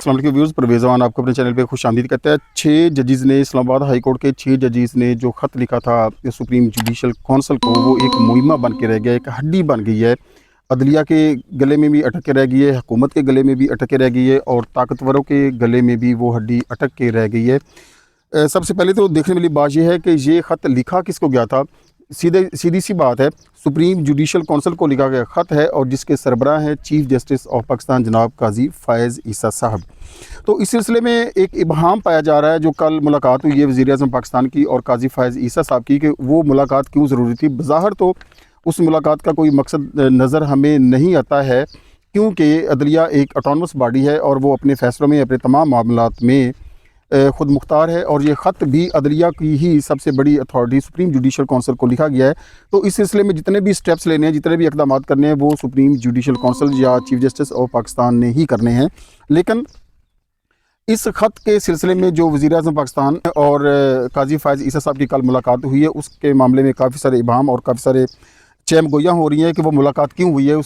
अस्सलाम वालेकुम व्यूज़, परवेज़ जमान आपको अपने चैनल पे खुश आमदीद कहता है। 6 जजेज़ ने इस्लामाबाद हाई कोर्ट के 6 जजेज़ ने जो ख़त लिखा था सुप्रीम जुडिशल कौंसल को, वो एक मुहिमा बन के रह गया, एक हड्डी बन गई है। अदलिया के गले में भी अटक के रह गई है, हुकूमत के गले में भी अटक के रह गई है और ताकतवरों के गले में भी वो हड्डी अटक के रह गई है। सबसे पहले तो देखने वाली बात यह है कि ये ख़त लिखा किसको गया था। सीधी सी बात है, सुप्रीम जुडिशल कौंसल को लिखा गया ख़त है और जिसके सरबराह हैं चीफ जस्टिस ऑफ पाकिस्तान जनाब काजी फ़ायज़ ईसा साहब। तो इस सिलसिले में एक इबहाम पाया जा रहा है। जो कल मुलाकात हुई है वज़ीर-ए-आज़म पाकिस्तान की और काजी फ़ायज़ ईसा साहब की, कि वो मुलाकात क्यों ज़रूरी थी। बज़ाहिर तो उस मुलाकात का कोई मकसद नज़र हमें नहीं आता है, क्योंकि अदलिया एक ऑटोनमस बॉडी है और वो अपने फ़ैसलों में, अपने तमाम मामलात में ख़ुद मुख्तार है। और ये ख़त भी अदलिया की ही सबसे बड़ी अथॉरिटी सुप्रीम जुडिशल कौंसल को लिखा गया है। तो इस सिलसिले में जितने भी स्टेप्स लेने हैं, जितने भी इक़दाम करने हैं, वो सुप्रीम जुडिशल कौंसल या चीफ जस्टिस ऑफ पाकिस्तान ने ही करने हैं। लेकिन इस ख़त के सिलसिले में जो वज़ीर-ए-आज़म पाकिस्तान और काजी फ़ायज़ ईसा साहब की कल मुलाकात हुई है, उसके मामले में काफ़ी सारे इबहाम और काफ़ी सारे चहम गोइयाँ हो रही हैं कि वो मुलाकात क्यों हुई है।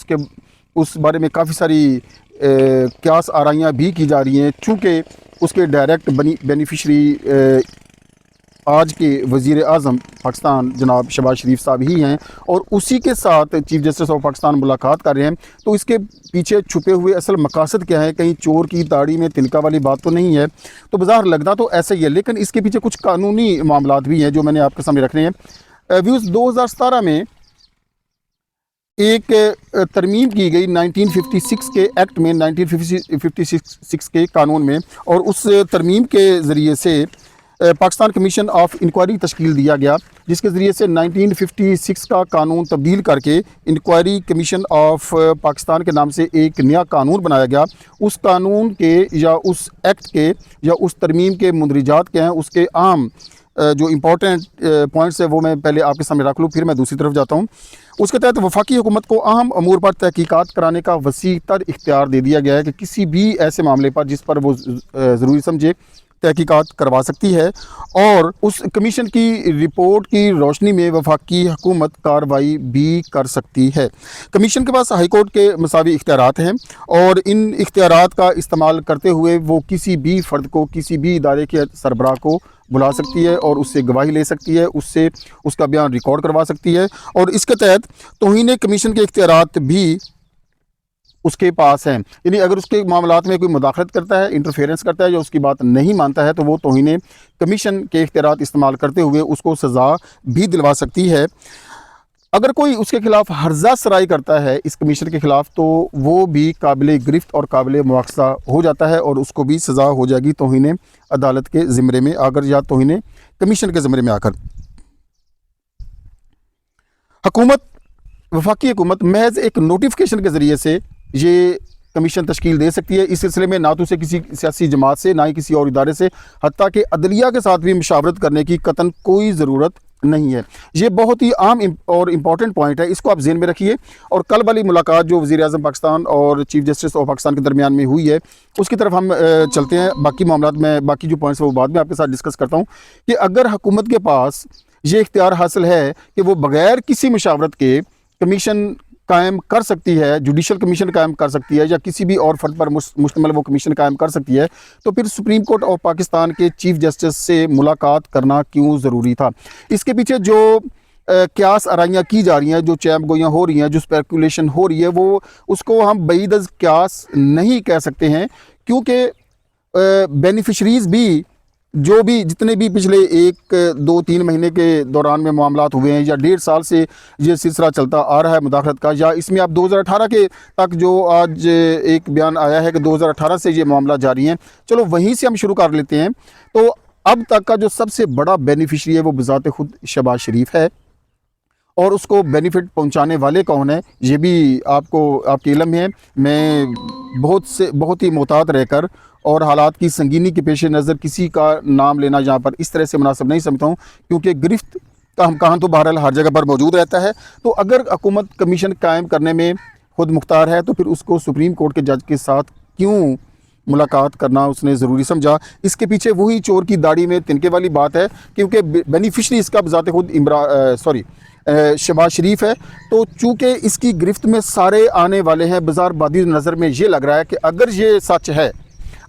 उस बारे में काफ़ी सारी क्यास आराइयाँ भी की जा रही हैं, चूँकि उसके डायरेक्ट बेनिफिशरी आज के वज़ीर-ए-आज़म पाकिस्तान जनाब शहबाज शरीफ साहब ही हैं और उसी के साथ चीफ जस्टिस ऑफ पाकिस्तान मुलाकात कर रहे हैं। तो इसके पीछे छुपे हुए असल मकासद क्या है? कहीं चोर की दाढ़ी में तिनका वाली बात तो नहीं है। तो बाज़ार लगता तो ऐसा ही है, लेकिन इसके पीछे कुछ कानूनी मामलात भी हैं जो मैंने आपके सामने रखने हैं। व्यूज़ 2017 में एक तरमीम की गई 1956 के एक्ट में, 1956 के कानून में, और उस तरमीम के ज़रिए से पाकिस्तान कमीशन ऑफ इंक्वायरी तश्कील दिया गया, जिसके ज़रिए से 1956 का कानून तब्दील करके इंक्वायरी कमीशन ऑफ पाकिस्तान के नाम से एक नया कानून बनाया गया। उस कानून के या उस एक्ट के या उस तरमीम के मुंदरिजात क्या हैं, उसके आम जो इम्पोर्टेंट पॉइंट्स है वो मैं पहले आपके सामने रख लूँ, फिर मैं दूसरी तरफ जाता हूँ। उसके तहत वफाकी हुकूमत को अहम अमूर पर तहकीकात कराने का वसी तर इख्तियार दे दिया गया है कि किसी भी ऐसे मामले पर जिस पर वो ज़रूरी समझे तहकीकात करवा सकती है और उस कमीशन की रिपोर्ट की रोशनी में वफाकी हुकूमत कार्रवाई भी कर सकती है। कमीशन के पास हाई कोर्ट के मसावी इख्तियारात हैं और इन इख्तियारात का इस्तेमाल करते हुए वो किसी भी फ़र्द को, किसी भी इदारे के सरबराह को बुला सकती है और उससे गवाही ले सकती है, उससे उसका बयान रिकॉर्ड करवा सकती है। और इसके तहत तौहीन कमीशन के इख्तियारात भी उसके पास हैं। यानी अगर उसके मामलात में कोई मुदाखलत करता है, इंटरफेरेंस करता है या उसकी बात नहीं मानता है, तो वो तौहीन कमीशन के इख्तियारात इस्तेमाल करते हुए उसको सज़ा भी दिलवा सकती है। अगर कोई उसके ख़िलाफ़ हर्जा सराई करता है इस कमीशन के ख़िलाफ़, तो वो भी काबिल गिरफ्त और काबिल मुआख़ज़ा हो जाता है और उसको भी सज़ा हो जाएगी तौहीन अदालत के ज़िम्मे में आकर या तौहीन कमीशन के ज़िम्मे में आकर। हुकूमत, वफाकी हुकूमत महज एक नोटिफिकेशन के ज़रिए से ये कमीशन तश्कील दे सकती है। इस सिलसिले में ना तो उसे किसी सियासी जमात से, ना ही किसी और इदारे से, हत्ता कि अदलिया के साथ भी मुशावरत करने की कतन कोई ज़रूरत नहीं है। ये बहुत ही आम और इम्पॉर्टेंट पॉइंट है, इसको आप ज़हन में रखिए। और कल वाली मुलाकात जो वज़ीर-ए-आज़म पाकिस्तान और चीफ जस्टिस ऑफ पाकिस्तान के दरमियान में हुई है, उसकी तरफ हम चलते हैं। बाकी मामलात में, बाकी जो पॉइंट्स वो बाद में आपके साथ डिस्कस करता हूँ कि अगर हुकूमत के पास ये इख्तियार हासिल है कि वो बग़ैर किसी मुशावरत के कमीशन कायम कर सकती है, जुडिशल कमीशन कायम कर सकती है या किसी भी और फ़र्द पर मुश्तमिल वो कमीशन कायम कर सकती है, तो फिर सुप्रीम कोर्ट ऑफ पाकिस्तान के चीफ जस्टिस से मुलाकात करना क्यों ज़रूरी था। इसके पीछे जो क्यास आराइयाँ की जा रही हैं, जो चैम गोइयाँ हो रही हैं, जो स्पेकुलेशन हो रही है, वो उसको हम बईदज़ क्यास नहीं कह सकते हैं, क्योंकि बेनिफिशरीज़ भी जो भी जितने भी पिछले 1, 2, 3 महीने के दौरान में मामलात हुए हैं या 1.5 साल से ये सिलसिला चलता आ रहा है मुदाखलत का, या इसमें आप 2018 के तक जो आज एक बयान आया है कि 2018 से ये मामला जारी हैं, चलो वहीं से हम शुरू कर लेते हैं। तो अब तक का जो सबसे बड़ा बेनिफिशरी है वो बिज़ात खुद शहबाज शरीफ है और उसको बेनिफिट पहुंचाने वाले कौन है ये भी आपके इल्म है। मैं बहुत ही मोहतात रहकर और हालात की संगीनी के पेश नज़र किसी का नाम लेना यहाँ पर इस तरह से मुनासिब नहीं समझता हूँ, क्योंकि गिरफ्त का हमकान तो बहरहाल हर जगह पर मौजूद रहता है। तो अगर हुकूमत कमीशन कायम करने में खुद मुख्तार है, तो फिर उसको सुप्रीम कोर्ट के जज के साथ क्यों मुलाकात करना उसने ज़रूरी समझा। इसके पीछे वही चोर की दाढ़ी में तिनके वाली बात है, क्योंकि बेनिफिशरी इसका बज़ाते खुद शहबाज शरीफ है। तो चूँकि इसकी गिरफ्त में सारे आने वाले हैं, बाज़ार बादी नज़र में ये लग रहा है कि अगर ये सच है,